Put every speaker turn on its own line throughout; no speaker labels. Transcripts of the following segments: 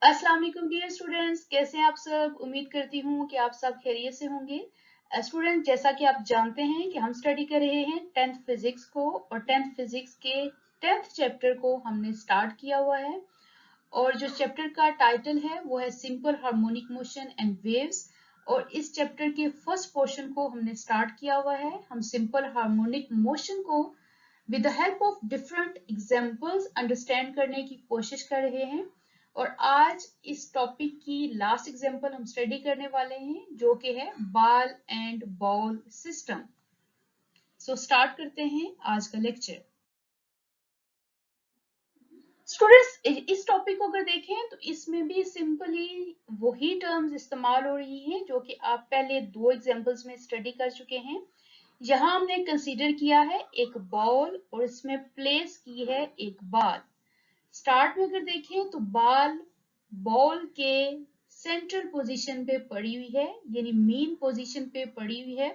अस्सलाम वालेकुम dear students, कैसे हैं आप सब। उम्मीद करती हूँ कि आप सब खैरियत से होंगे। स्टूडेंट, जैसा कि आप जानते हैं कि हम स्टडी कर रहे हैं 10th फिजिक्स को, और 10th फिजिक्स के 10th चैप्टर को हमने स्टार्ट किया हुआ है। और जो चैप्टर का टाइटल है वो है simple harmonic motion and waves. और इस चैप्टर के फर्स्ट पोर्शन को हमने स्टार्ट किया हुआ है। हम सिंपल हार्मोनिक मोशन को with the help of different examples understand करने की कोशिश कर रहे हैं। और आज इस टॉपिक की लास्ट एग्जाम्पल हम स्टडी करने वाले हैं, जो कि है ball and ball system. So start करते हैं आज का लेक्चर। स्टूडेंट्स, इस टॉपिक को अगर देखें तो इसमें भी सिंपली वही टर्म्स इस्तेमाल हो रही हैं जो कि आप पहले दो एग्जाम्पल्स में स्टडी कर चुके हैं। यहाँ हमने कंसीडर किया है एक बॉल और इसमें प्लेस की है एक बॉल। स्टार्ट में अगर देखें तो बॉल के सेंट्रल पोजीशन पे पड़ी हुई है, यानी मेन पोजीशन पे पड़ी हुई है।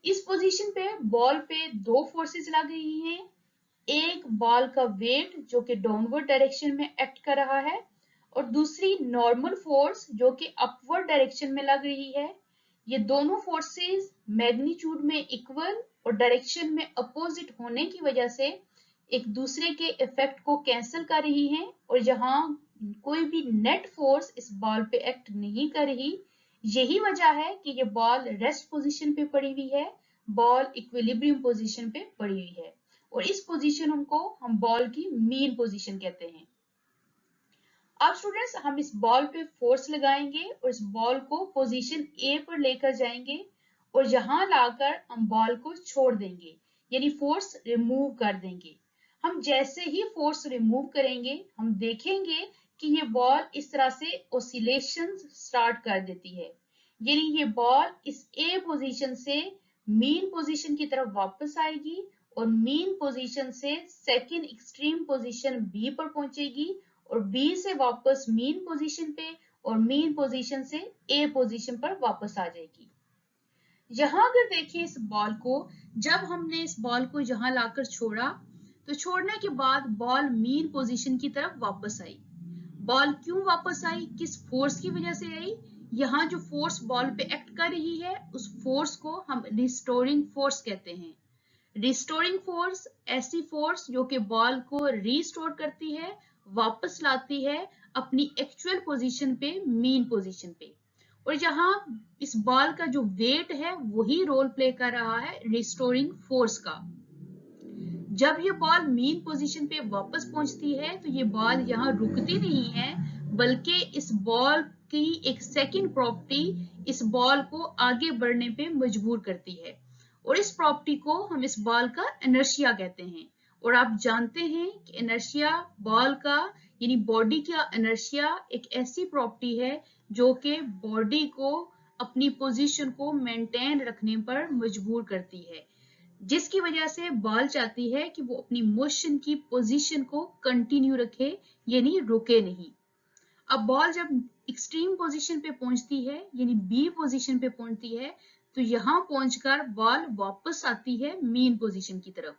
इस पोजीशन पे बॉल पे दो फोर्सेस लग रही हैं। एक बॉल का वेट जो कि डाउनवर्ड डायरेक्शन में एक्ट कर रहा है, और दूसरी नॉर्मल फोर्स जो कि अपवर्ड डायरेक्शन में लग रही है। ये दोनों फोर्सेस मैग्नीट्यूड में इक्वल और डायरेक्शन में अपोजिट होने की वजह से एक दूसरे के इफेक्ट को कैंसिल कर रही हैं, और यहाँ कोई भी नेट फोर्स इस बॉल पे एक्ट नहीं कर रही। यही वजह है कि ये बॉल रेस्ट पोजीशन पे पड़ी हुई है, बॉल इक्विलिब्रियम पोजीशन पे पड़ी हुई है। और इस पोजीशन को हम बॉल की मीन पोजीशन कहते हैं। अब स्टूडेंट्स, हम इस बॉल पे फोर्स लगाएंगे और इस बॉल को पोजीशन ए पर लेकर जाएंगे, और यहां लाकर हम बॉल को छोड़ देंगे, यानी फोर्स रिमूव कर देंगे। हम जैसे ही फोर्स रिमूव करेंगे हम देखेंगे कि ये बॉल इस तरह से ओसिलेशन स्टार्ट कर देती है, यानी ये बॉल इस ए पोजीशन से मीन पोजीशन की तरफ वापस आएगी, और मीन पोजीशन से सेकेंड एक्सट्रीम पोजीशन बी पर पहुंचेगी, और बी से वापस मीन पोजीशन पे, और मीन पोजीशन से ए पोजीशन पर वापस आ जाएगी। यहां अगर देखिए इस बॉल को, जब हमने इस बॉल को यहां लाकर छोड़ा तो छोड़ने के बाद बॉल मीन पोजीशन की तरफ वापस आई। बॉल क्यों वापस आई, किस फोर्स की वजह से आई? यहाँ जो फोर्स बॉल पे एक्ट कर रही है उस फोर्स को हम रिस्टोरिंग फोर्स कहते हैं। रिस्टोरिंग फोर्स ऐसी फोर्स जो कि बॉल को रिस्टोर करती है, वापस लाती है अपनी एक्चुअल पोजीशन पे, मीन पोजीशन पे। और यहाँ इस बॉल का जो वेट है वही रोल प्ले कर रहा है रिस्टोरिंग फोर्स का। जब ये बॉल मीन पोजीशन पे वापस पहुंचती है तो ये बॉल यहाँ रुकती नहीं है, बल्कि इस बॉल की एक सेकंड प्रॉपर्टी इस बॉल को आगे बढ़ने पे मजबूर करती है, और इस प्रॉपर्टी को हम इस बॉल का इनर्शिया कहते हैं। और आप जानते हैं कि इनर्शिया बॉल का, यानी बॉडी का इनर्शिया एक ऐसी प्रॉपर्टी है जो कि बॉडी को अपनी पोजीशन को मेंटेन रखने पर मजबूर करती है, जिसकी वजह से बॉल चाहती है कि वो अपनी मोशन की पोजीशन को कंटिन्यू रखे, यानी रुके नहीं। अब बॉल जब एक्सट्रीम पोजीशन पे पहुंचती है, यानी बी पोजीशन पे पहुंचती है, तो यहां पहुंचकर बॉल वापस आती है मीन पोजीशन की तरफ।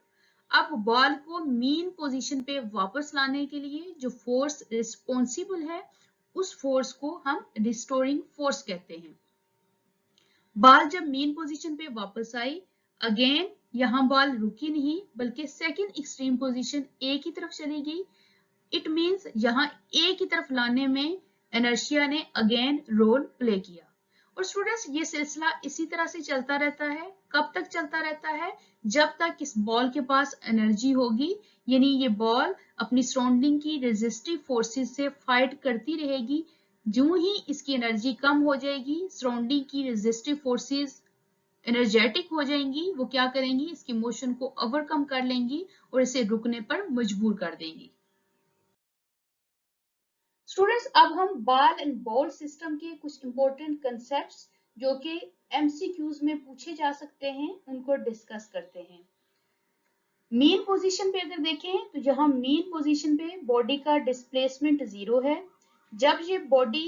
अब बॉल को मीन पोजीशन पे वापस लाने के लिए जो फोर्स रिस्पॉन्सिबल है उस फोर्स को हम रिस्टोरिंग फोर्स कहते हैं। बॉल जब मीन पोजीशन पे वापस आई, अगेन यहाँ बॉल रुकी नहीं बल्कि सेकंड एक्सट्रीम पोजीशन ए की तरफ चली गई। इट मींस यहाँ ए की तरफ लाने में इनर्शिया ने अगेन रोल प्ले किया। और स्टूडेंट्स, ये सिलसिला इसी तरह से चलता रहता है। कब तक चलता रहता है? जब तक इस बॉल के पास एनर्जी होगी, यानी ये बॉल अपनी सराउंडिंग की रेजिस्टिव फोर्सेस से फाइट करती रहेगी। जो ही इसकी एनर्जी कम हो जाएगी, सराउंडिंग की रेजिस्टिव फोर्सेस एनर्जेटिक हो जाएंगी, वो क्या करेंगी, इसकी मोशन को ओवरकम कर लेंगी और इसे रुकने पर मजबूर कर देंगी। स्टूडेंट्स, अब हम बॉल एंड बॉल सिस्टम के कुछ इंपॉर्टेंट कंसेप्ट्स जो कि एमसीक्यूज में पूछे जा सकते हैं उनको डिस्कस करते हैं। मीन पोजीशन पे अगर देखें तो यहाँ मीन पोजीशन पे बॉडी का डिस्प्लेसमेंट 0 है। जब ये बॉडी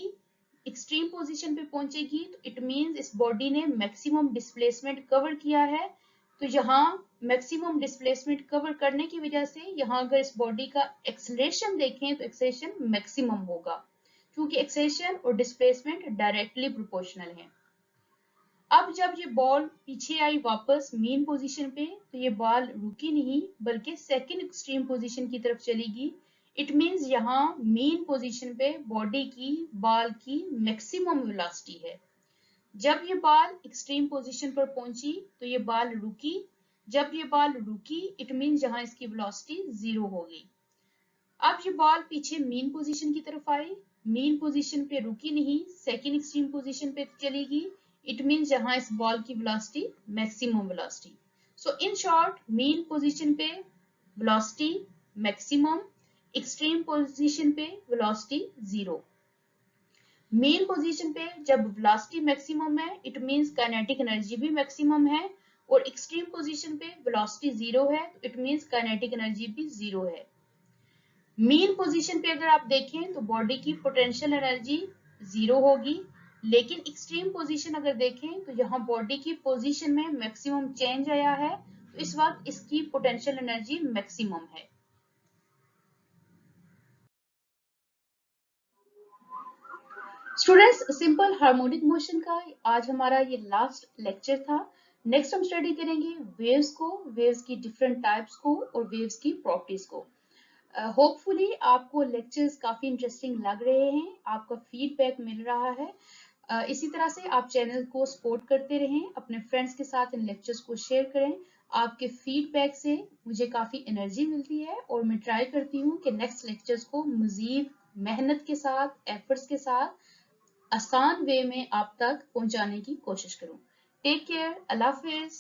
एक्सट्रीम पोजीशन पे पहुंचेगी तो इट मींस इस बॉडी ने मैक्सिमम डिस्प्लेसमेंट कवर किया है। तो यहाँ मैक्सिमम डिस्प्लेसमेंट कवर करने की वजह से यहाँ अगर इस बॉडी का एक्सेलरेशन देखें तो एक्सेलरेशन मैक्सिमम होगा। क्योंकि एक्सेलरेशन और डिस्प्लेसमेंट डायरेक्टली प्रोपोर्शनल है। अब जब ये बॉल पीछे आई वापस मीन पोजीशन पे, तो ये बॉल रुकी नहीं बल्कि सेकंड एक्सट्रीम पोजीशन की तरफ चलेगी। इट मींस यहाँ मीन पोजीशन पे बॉडी की बॉल की मैक्सिमम वेलोसिटी है। जब ये बॉल एक्सट्रीम पोजीशन पर पहुंची तो ये बॉल रुकी। जब ये बॉल रुकी इट मींस यहाँ इसकी वेलोसिटी 0 होगी। अब ये बॉल पीछे मीन पोजीशन की तरफ आई, मीन पोजीशन पे रुकी नहीं, सेकंड एक्सट्रीम पोजीशन पे चलेगी। इट मींस जहां इस बॉल की velocity maximum velocity. So in short mean position पे वेलोसिटी मैक्सिमम, एक्सट्रीम पोजीशन पे वेलोसिटी 0। मेन पोजीशन पे जब वेलोसिटी मैक्सिमम है इट मींस काइनेटिक एनर्जी भी मैक्सिमम है, और एक्सट्रीम पोजीशन पे वेलोसिटी 0 है तो इट मींस काइनेटिक एनर्जी भी 0 है। मीन पोजीशन पे अगर आप देखें तो बॉडी की पोटेंशियल एनर्जी 0 होगी, लेकिन एक्सट्रीम पोजीशन अगर देखें तो यहाँ बॉडी की पोजीशन में मैक्सिमम चेंज आया है, तो इस वक्त इसकी पोटेंशियल एनर्जी मैक्सिमम है। स्टूडेंट्स, सिंपल हार्मोनिक मोशन का आज हमारा ये लास्ट लेक्चर था। नेक्स्ट हम स्टडी करेंगे वेव्स को, वेव्स की डिफरेंट टाइप्स को और वेव्स की प्रॉपर्टीज को। होपफुली आपको लेक्चर्स काफी इंटरेस्टिंग लग रहे हैं, आपका फीडबैक मिल रहा है। इसी तरह से आप चैनल को सपोर्ट करते रहें, अपने फ्रेंड्स के साथ इन लेक्चर्स को शेयर करें। आपके फीडबैक से मुझे काफी एनर्जी मिलती है और मैं ट्राई करती हूँ कि नेक्स्ट लेक्चर्स को मजीद मेहनत के साथ, एफर्ट्स के साथ, आसान वे में आप तक पहुंचाने की कोशिश करूं। टेक केयर, अल्लाह हाफिज।